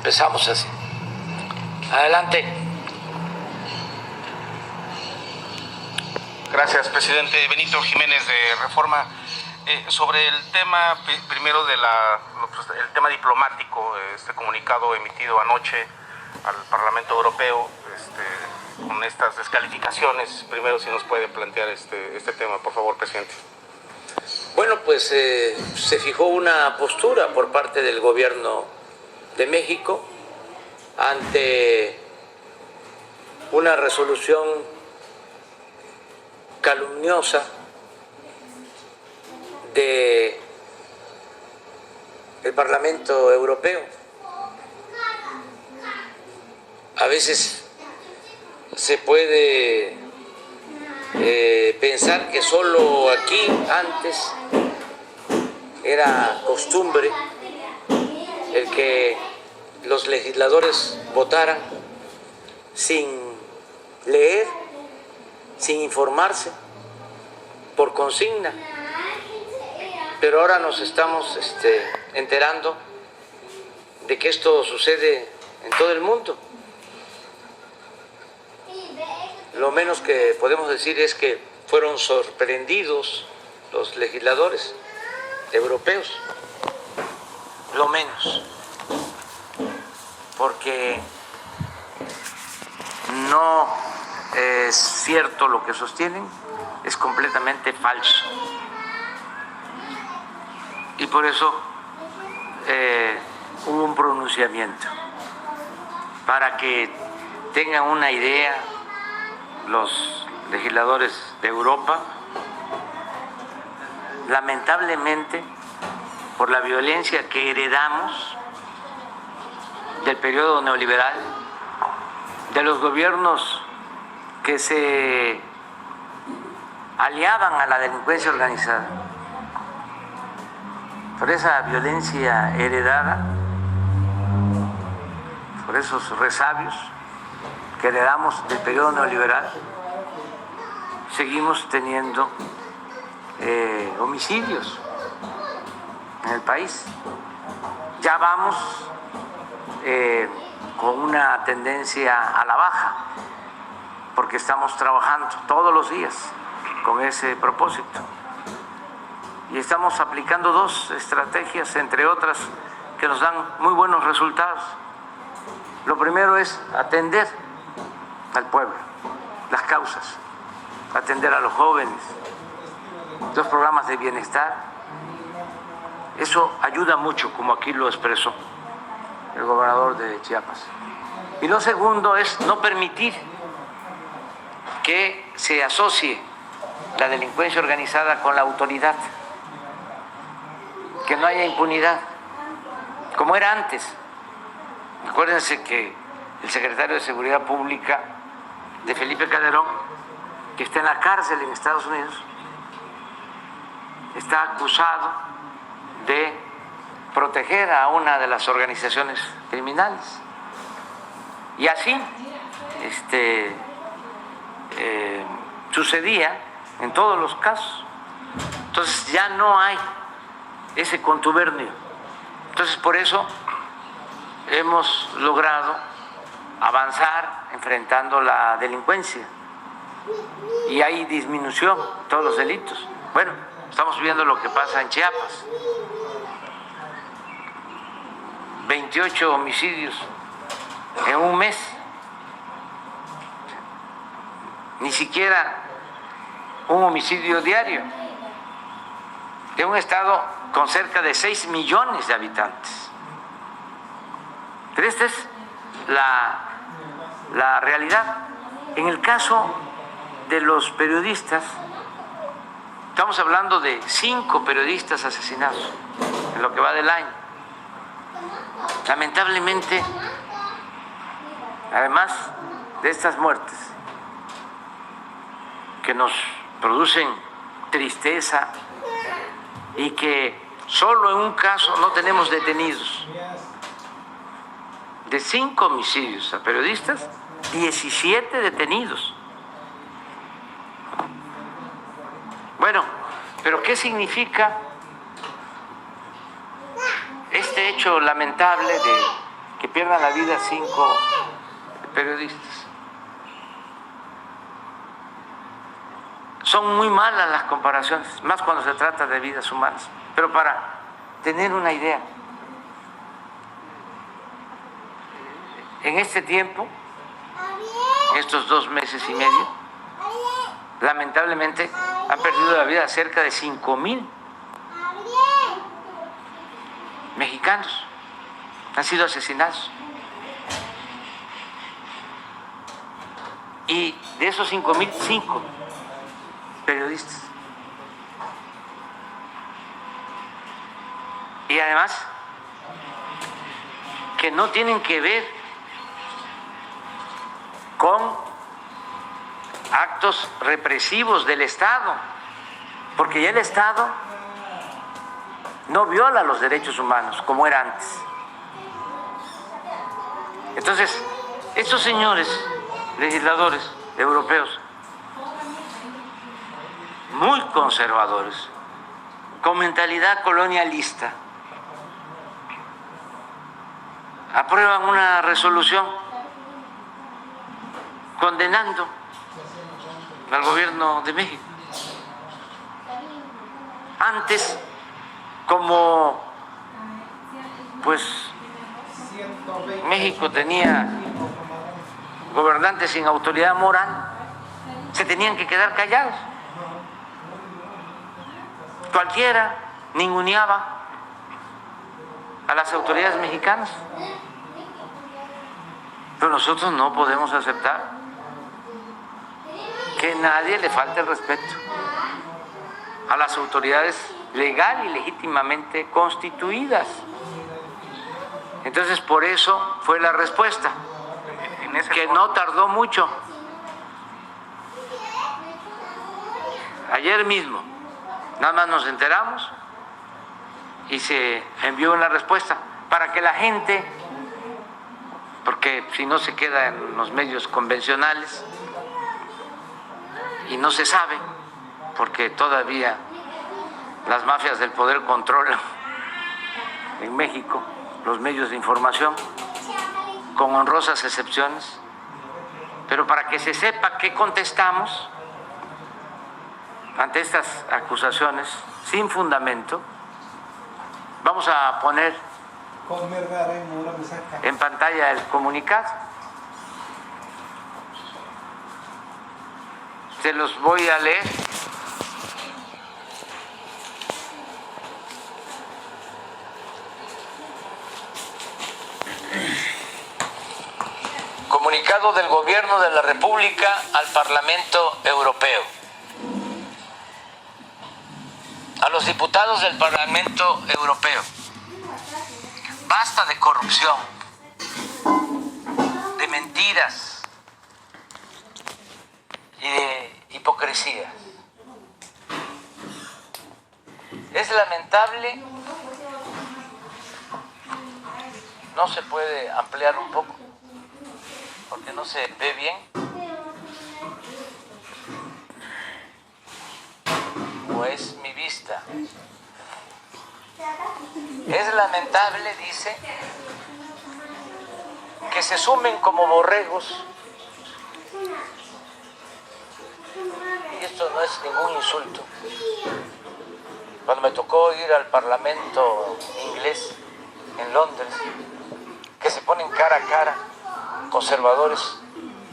empezamos así. Adelante. Gracias, presidente. Benito Jiménez, de Reforma. Sobre el tema, primero el tema diplomático, este comunicado emitido anoche al Parlamento Europeo, con estas descalificaciones, primero si nos puede plantear este tema, por favor, presidente. Bueno, pues se fijó una postura por parte del gobierno de México ante una resolución calumniosa del Parlamento Europeo. A veces se puede pensar que solo aquí antes era costumbre el que los legisladores votaran sin leer, sin informarse, por consigna. Pero ahora nos estamos enterando de que esto sucede en todo el mundo. Lo menos que podemos decir es que fueron sorprendidos los legisladores europeos, lo menos, porque no es cierto lo que sostienen, es completamente falso. Y por eso hubo un pronunciamiento, para que tengan una idea los legisladores de Europa. Lamentablemente, por la violencia que heredamos del periodo neoliberal, de los gobiernos que se aliaban a la delincuencia organizada, por esa violencia heredada, por esos resabios que heredamos del periodo neoliberal, seguimos teniendo homicidios en el país. Ya vamos con una tendencia a la baja, porque estamos trabajando todos los días con ese propósito. Y estamos aplicando dos estrategias, entre otras, que nos dan muy buenos resultados. Lo primero es atender al pueblo, las causas, atender a los jóvenes, los programas de bienestar. Eso ayuda mucho, como aquí lo expresó el gobernador de Chiapas. Y lo segundo es no permitir que se asocie la delincuencia organizada con la autoridad, que no haya impunidad, como era antes. Acuérdense que el secretario de Seguridad Pública de Felipe Calderón, que está en la cárcel en Estados Unidos, está acusado de proteger a una de las organizaciones criminales. Y así sucedía en todos los casos. Entonces ya no hay ese contubernio. Entonces por eso hemos logrado avanzar enfrentando la delincuencia y hay disminución en todos los delitos. Bueno, estamos viendo lo que pasa en Chiapas. 28 homicidios en un mes. Ni siquiera un homicidio diario. De un estado con cerca de 6 millones de habitantes. Pero esta es la realidad. En el caso de los periodistas, estamos hablando de 5 periodistas asesinados en lo que va del año. Lamentablemente, además de estas muertes que nos producen tristeza y que solo en un caso no tenemos detenidos, de 5 homicidios a periodistas, 17 detenidos. Bueno, pero ¿qué significa este hecho lamentable de que pierdan la vida 5 periodistas. Son muy malas las comparaciones, más cuando se trata de vidas humanas. Pero para tener una idea, en este tiempo, estos 2 meses y medio, lamentablemente han perdido la vida cerca de 5,000 mexicanos, han sido asesinados. Y de esos 5,000, 5 periodistas. Y además, que no tienen que ver con actos represivos del Estado, porque ya el Estado no viola los derechos humanos como era antes. Entonces, estos señores legisladores europeos, muy conservadores, con mentalidad colonialista, aprueban una resolución condenando al gobierno de México. Antes, como pues México tenía gobernantes sin autoridad moral, se tenían que quedar callados. Cualquiera ninguneaba a las autoridades mexicanas. Pero nosotros no podemos aceptar que nadie le falte el respeto a las autoridades legal y legítimamente constituidas. Entonces, por eso fue la respuesta, que no tardó mucho. Ayer mismo, nada más nos enteramos y se envió una respuesta para que la gente, porque si no se queda en los medios convencionales y no se sabe, porque todavía las mafias del poder controlan en México los medios de información, con honrosas excepciones, pero para que se sepa qué contestamos ante estas acusaciones sin fundamento, vamos a poner en pantalla el comunicado. Se los voy a leer. Comunicado del Gobierno de la República al Parlamento Europeo. A los diputados del Parlamento Europeo: basta de corrupción, de mentiras y de hipocresía. Es lamentable, no se puede ampliar un poco porque no se ve bien. ¿O es mi vista? Es lamentable, dice, que se sumen como borregos, y esto no es ningún insulto. Cuando me tocó ir al Parlamento inglés en Londres, que se ponen cara a cara conservadores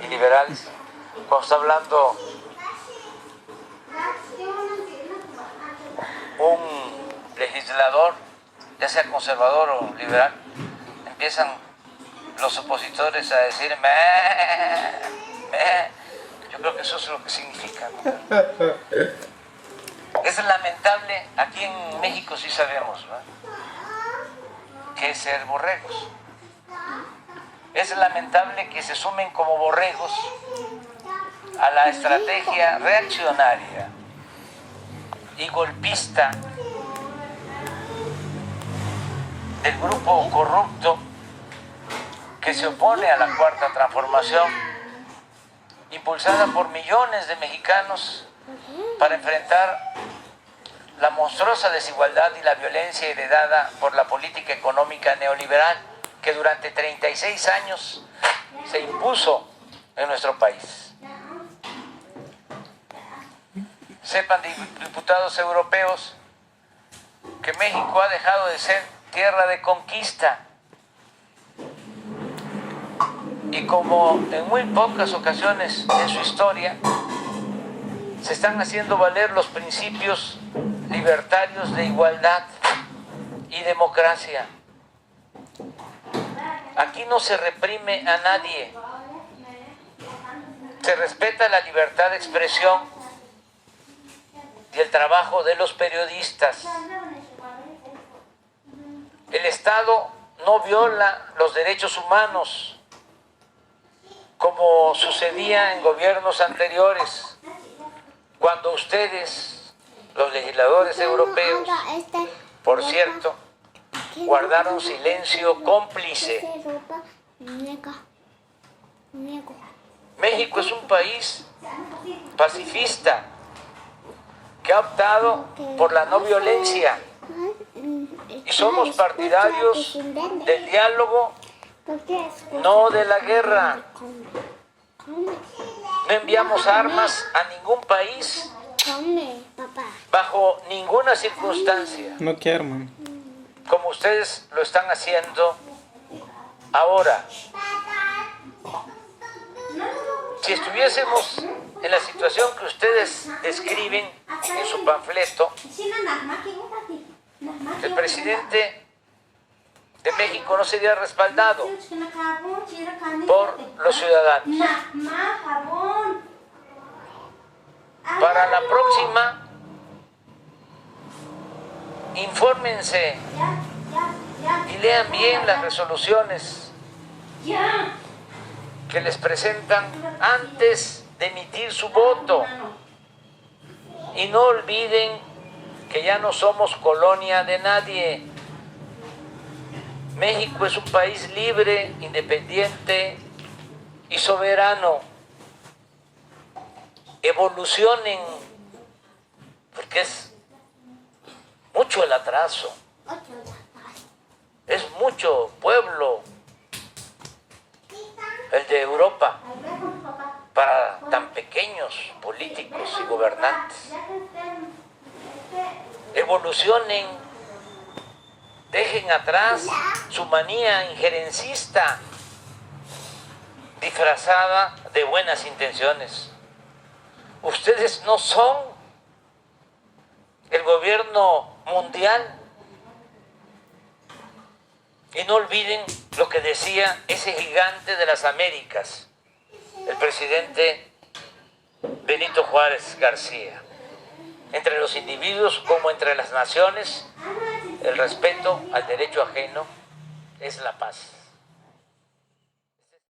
y liberales, cuando está hablando un legislador, ya sea conservador o liberal, empiezan los opositores a decir yo creo que eso es lo que significa, ¿no? Es lamentable. Aquí en México sí sabemos, ¿no?, qué es ser borregos. Es lamentable que se sumen como borregos a la estrategia reaccionaria y golpista del grupo corrupto que se opone a la Cuarta Transformación, impulsada por millones de mexicanos para enfrentar la monstruosa desigualdad y la violencia heredada por la política económica neoliberal que durante 36 años se impuso en nuestro país. Sepan, diputados europeos, que México ha dejado de ser tierra de conquista y como en muy pocas ocasiones en su historia se están haciendo valer los principios libertarios de igualdad y democracia. Aquí no se reprime a nadie, se respeta la libertad de expresión y el trabajo de los periodistas. El Estado no viola los derechos humanos como sucedía en gobiernos anteriores, cuando ustedes, los legisladores europeos, por cierto, guardaron silencio cómplice. México es un país pacifista que ha optado por la no violencia y somos partidarios del diálogo, no de la guerra. No enviamos armas a ningún país bajo ninguna circunstancia. No quiero, hermano. Como ustedes lo están haciendo ahora. Si estuviésemos en la situación que ustedes describen en su panfleto, el presidente de México no sería respaldado por los ciudadanos. Para la próxima, infórmense y lean bien las resoluciones que les presentan antes de emitir su voto. Y no olviden que ya no somos colonia de nadie. México es un país libre, independiente y soberano. Evolucionen, porque es mucho el atraso, es mucho pueblo el de Europa para tan pequeños políticos y gobernantes. Evolucionen, dejen atrás su manía injerencista disfrazada de buenas intenciones. Ustedes no son el gobierno mundial. Y no olviden lo que decía ese gigante de las Américas, el presidente Benito Juárez García. Entre los individuos como entre las naciones, el respeto al derecho ajeno es la paz.